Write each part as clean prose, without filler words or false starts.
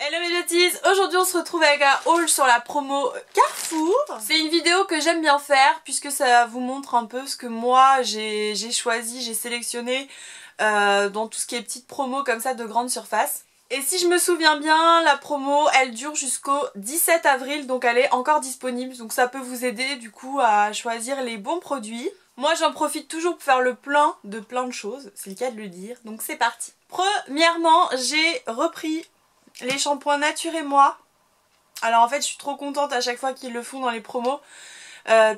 Hello mes bêtises, aujourd'hui on se retrouve avec un haul sur la promo Carrefour. C'est une vidéo que j'aime bien faire puisque ça vous montre un peu ce que moi j'ai choisi, j'ai sélectionné dans tout ce qui est petites promos comme ça de grande surface. Et si je me souviens bien, la promo elle dure jusqu'au 17 avril, donc elle est encore disponible, donc ça peut vous aider du coup à choisir les bons produits. Moi j'en profite toujours pour faire le plein de choses, c'est le cas de le dire, donc c'est parti. Premièrement, j'ai repris les shampoings Nature et Moi. Alors en fait je suis trop contente à chaque fois qu'ils le font dans les promos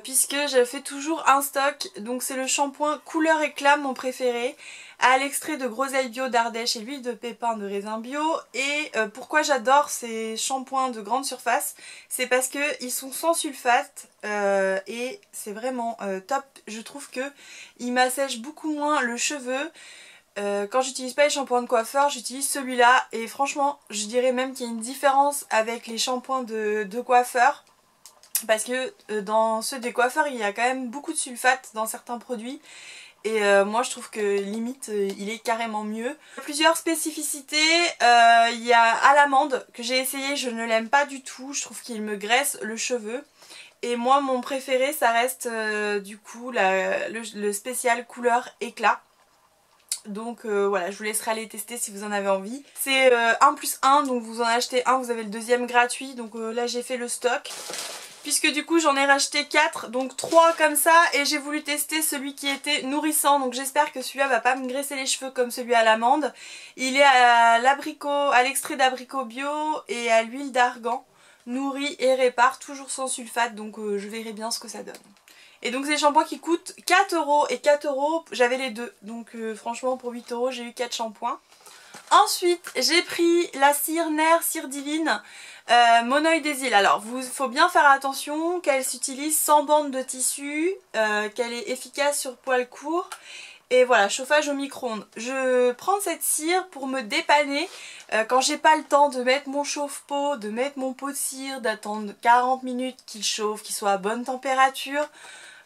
puisque je fais toujours un stock. Donc c'est le shampoing Couleur Éclat, mon préféré, à l'extrait de groseille bio d'Ardèche et l'huile de pépin de raisin bio. Et pourquoi j'adore ces shampoings de grande surface, c'est parce qu'ils sont sans sulfate et c'est vraiment top. Je trouve que ils m'assèchent beaucoup moins le cheveu. Quand j'utilise pas les shampoings de coiffeur, j'utilise celui-là et franchement je dirais même qu'il y a une différence avec les shampoings de coiffeur, parce que dans ceux des coiffeurs il y a quand même beaucoup de sulfate dans certains produits et moi je trouve que limite il est carrément mieux. Plusieurs spécificités, il y a à l'amande que j'ai essayé, je ne l'aime pas du tout, je trouve qu'il me graisse le cheveu. Et moi mon préféré ça reste du coup le spécial Couleur Éclat. Donc voilà, je vous laisserai aller tester si vous en avez envie. C'est 1+1, donc vous en achetez un, vous avez le deuxième gratuit. Donc là j'ai fait le stock. Puisque du coup j'en ai racheté 4, donc 3 comme ça. Et j'ai voulu tester celui qui était nourrissant. Donc j'espère que celui-là va pas me graisser les cheveux comme celui à l'amande. Il est à l'abricot, à l'extrait d'abricot bio et à l'huile d'argan. Nourrit et répare, toujours sans sulfate. Donc je verrai bien ce que ça donne. Et donc c'est des shampoings qui coûtent 4 € et 4 € j'avais les deux. Donc franchement pour 8 € j'ai eu 4 shampoings. Ensuite j'ai pris la cire Nair Cire Divine Monoï des Îles. Alors il faut bien faire attention qu'elle s'utilise sans bande de tissu, qu'elle est efficace sur poils courts. Et voilà, chauffage au micro-ondes. Je prends cette cire pour me dépanner quand j'ai pas le temps de mettre mon chauffe-peau, de mettre mon pot de cire, d'attendre 40 minutes qu'il chauffe, qu'il soit à bonne température.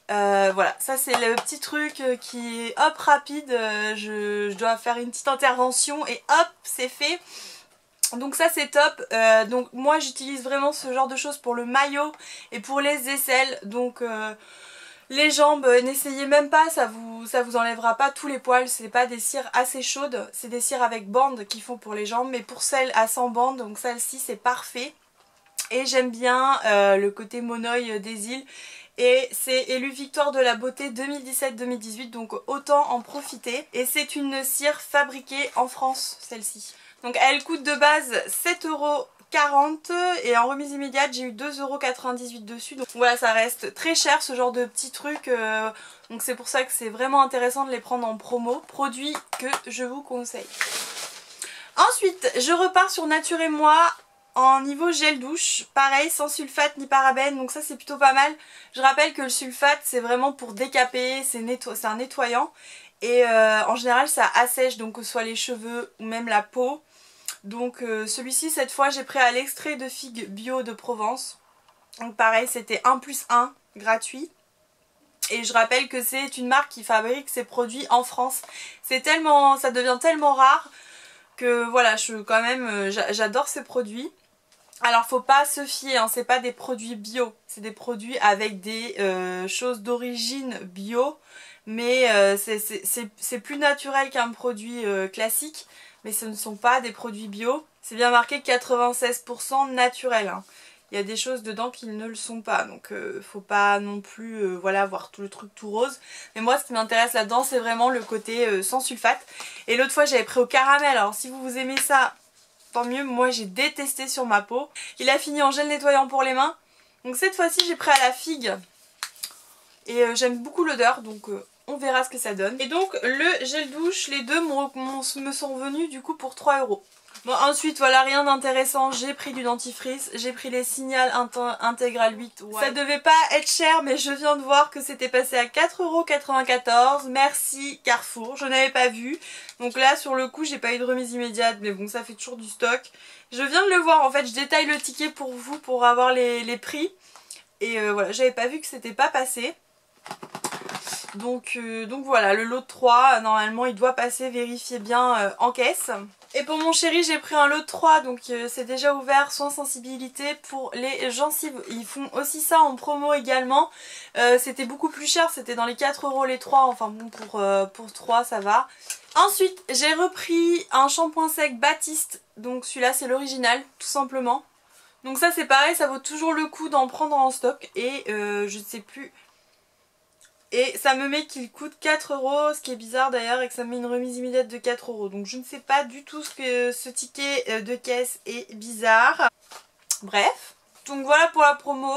Voilà, ça c'est le petit truc qui est hop rapide, je dois faire une petite intervention et hop c'est fait. Donc ça c'est top. Donc moi j'utilise vraiment ce genre de choses pour le maillot et pour les aisselles. Donc les jambes n'essayez même pas, ça vous enlèvera pas tous les poils. C'est pas des cires assez chaudes, c'est des cires avec bande qu'ils font pour les jambes. Mais pour celles à 100 bandes, donc celle-ci c'est parfait. Et j'aime bien le côté Monoï des Îles. Et c'est élu Victoire de la beauté 2017-2018, donc autant en profiter. Et c'est une cire fabriquée en France, celle-ci. Donc elle coûte de base 7,40 € et en remise immédiate j'ai eu 2,98 € dessus. Donc voilà, ça reste très cher ce genre de petits trucs. Donc c'est pour ça que c'est vraiment intéressant de les prendre en promo. Produit que je vous conseille. Ensuite je repars sur Nature et Moi. En niveau gel douche, pareil, sans sulfate ni parabènes, donc ça c'est plutôt pas mal. Je rappelle que le sulfate c'est vraiment pour décaper, c'est un nettoyant. Et en général ça assèche, donc que ce soit les cheveux ou même la peau. Donc celui-ci cette fois j'ai pris à l'extrait de figue bio de Provence. Donc pareil, c'était 1+1 gratuit. Et je rappelle que c'est une marque qui fabrique ses produits en France. C'est tellement, ça devient tellement rare que voilà, j'adore ces produits. Alors faut pas se fier, hein, c'est pas des produits bio, c'est des produits avec des choses d'origine bio, mais c'est plus naturel qu'un produit classique, mais ce ne sont pas des produits bio. C'est bien marqué 96% naturel, hein. Il y a des choses dedans qui ne le sont pas, donc faut pas non plus voilà, voir tout le truc tout rose. Mais moi ce qui m'intéresse là-dedans c'est vraiment le côté sans sulfate. Et l'autre fois j'avais pris au caramel, alors si vous aimez ça, tant mieux, moi j'ai détesté sur ma peau. Il a fini en gel nettoyant pour les mains. Donc cette fois-ci j'ai pris à la figue. Et j'aime beaucoup l'odeur, donc on verra ce que ça donne. Et donc le gel douche, les deux me sont venus du coup pour 3 €. Bon ensuite voilà, rien d'intéressant, j'ai pris du dentifrice, j'ai pris les Signal Intégral 8. Ouais. Ça devait pas être cher mais je viens de voir que c'était passé à 4,94 €. Merci Carrefour, je n'avais pas vu. Donc là sur le coup j'ai pas eu de remise immédiate mais bon ça fait toujours du stock. Je viens de le voir en fait, je détaille le ticket pour vous pour avoir les prix. Et voilà, j'avais pas vu que c'était pas passé. Donc voilà, le lot de 3, normalement il doit passer, vérifiez bien en caisse. Et pour mon chéri j'ai pris un lot de 3, donc c'est déjà ouvert, soin sensibilité pour les gencives. Ils font aussi ça en promo également. C'était beaucoup plus cher, c'était dans les 4 € les 3, enfin bon pour 3 ça va. Ensuite j'ai repris un shampoing sec Baptiste, donc celui-là c'est l'original tout simplement. Donc ça c'est pareil, ça vaut toujours le coup d'en prendre en stock et je ne sais plus... Et ça me met qu'il coûte 4 €, ce qui est bizarre d'ailleurs, et que ça me met une remise immédiate de 4 €. Donc je ne sais pas du tout ce que ce ticket de caisse est bizarre. Bref, donc voilà pour la promo.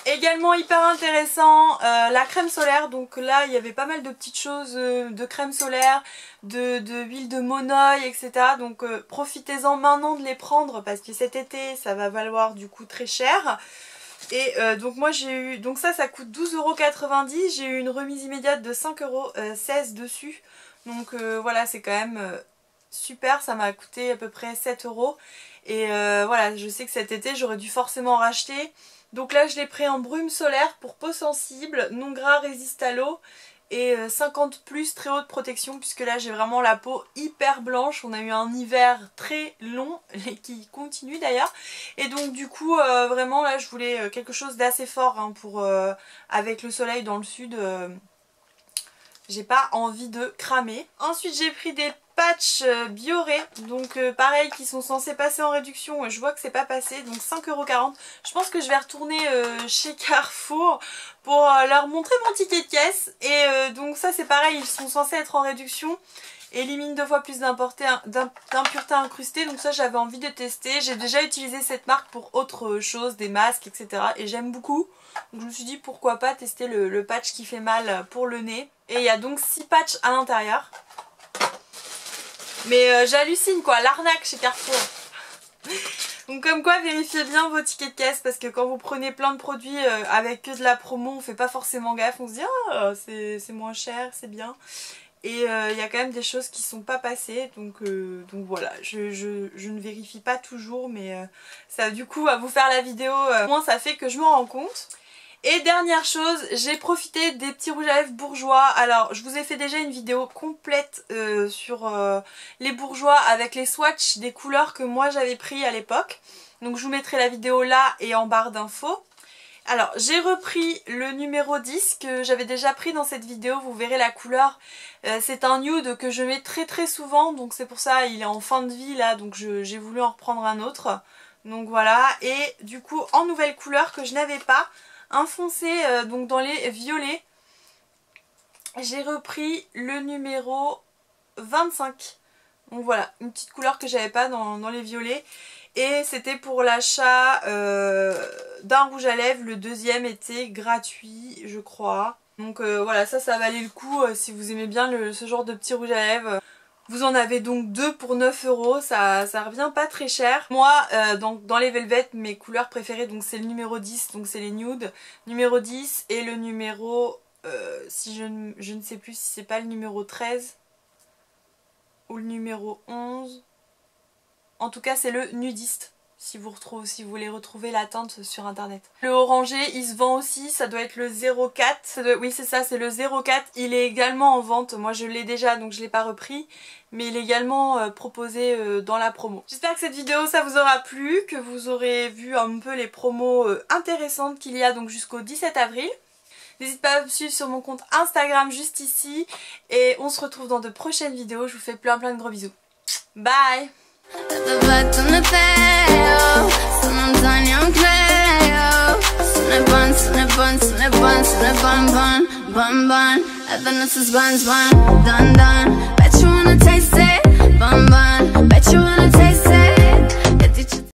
Également hyper intéressant, la crème solaire. Donc là il y avait pas mal de petites choses de crème solaire, de huile de monoï, etc. Donc profitez-en maintenant de les prendre parce que cet été ça va valoir du coup très cher. Et donc moi j'ai eu, donc ça coûte 12,90 €, j'ai eu une remise immédiate de 5,16 € dessus. Donc voilà, c'est quand même super, ça m'a coûté à peu près 7 €. Et voilà, je sais que cet été j'aurais dû forcément en racheter. Donc là je l'ai pris en brume solaire pour peau sensible, non gras, résiste à l'eau. Et 50+, très haute protection, puisque là j'ai vraiment la peau hyper blanche. On a eu un hiver très long et qui continue d'ailleurs. Et donc du coup vraiment là je voulais quelque chose d'assez fort hein, pour avec le soleil dans le sud. J'ai pas envie de cramer. Ensuite j'ai pris des patchs Bioré, donc pareil qui sont censés passer en réduction, je vois que c'est pas passé, donc 5,40 €. Je pense que je vais retourner chez Carrefour pour leur montrer mon ticket de caisse. Et donc ça c'est pareil, ils sont censés être en réduction. Élimine 2 fois plus d'impuretés incrustées, donc ça j'avais envie de tester. J'ai déjà utilisé cette marque pour autre chose, des masques etc. et j'aime beaucoup. Donc je me suis dit pourquoi pas tester le patch qui fait mal pour le nez. Et il y a donc 6 patchs à l'intérieur. Mais j'hallucine quoi, l'arnaque chez Carrefour. Donc comme quoi vérifiez bien vos tickets de caisse, parce que quand vous prenez plein de produits avec que de la promo, on fait pas forcément gaffe, on se dit ah c'est moins cher, c'est bien. Et il y a quand même des choses qui sont pas passées, donc voilà, je ne vérifie pas toujours, mais ça du coup à vous faire la vidéo, au moins ça fait que je m'en rends compte. Et dernière chose, j'ai profité des petits rouges à lèvres bourgeois. Alors je vous ai fait déjà une vidéo complète sur les bourgeois avec les swatchs des couleurs que moi j'avais pris à l'époque. Donc je vous mettrai la vidéo là et en barre d'infos. Alors j'ai repris le numéro 10 que j'avais déjà pris dans cette vidéo, vous verrez la couleur. C'est un nude que je mets très souvent, donc c'est pour ça il est en fin de vie là, donc j'ai voulu en reprendre un autre. Donc voilà, et du coup en nouvelle couleur que je n'avais pas, un foncé donc dans les violets, j'ai repris le numéro 25. Donc voilà, une petite couleur que j'avais pas dans les violets. Et c'était pour l'achat d'un rouge à lèvres, le deuxième était gratuit je crois. Donc voilà, ça valait le coup si vous aimez bien ce genre de petits rouges à lèvres. Vous en avez donc 2 pour 9 €, ça revient pas très cher. Moi, dans les Velvet, mes couleurs préférées, donc c'est le numéro 10, donc c'est les nudes. Numéro 10 et le numéro, si je ne sais plus si c'est pas le numéro 13 ou le numéro 11. En tout cas, c'est le nudiste. Si vous voulez retrouver la teinte sur internet. Le orangé il se vend aussi, ça doit être le 04, oui c'est ça, c'est le 04, il est également en vente, moi je l'ai déjà donc je l'ai pas repris, mais il est également proposé dans la promo. J'espère que cette vidéo ça vous aura plu, que vous aurez vu un peu les promos intéressantes qu'il y a donc jusqu'au 17 avril. N'hésitez pas à me suivre sur mon compte Instagram juste ici, et on se retrouve dans de prochaines vidéos, je vous fais plein de gros bisous. Bye. Bet you wanna taste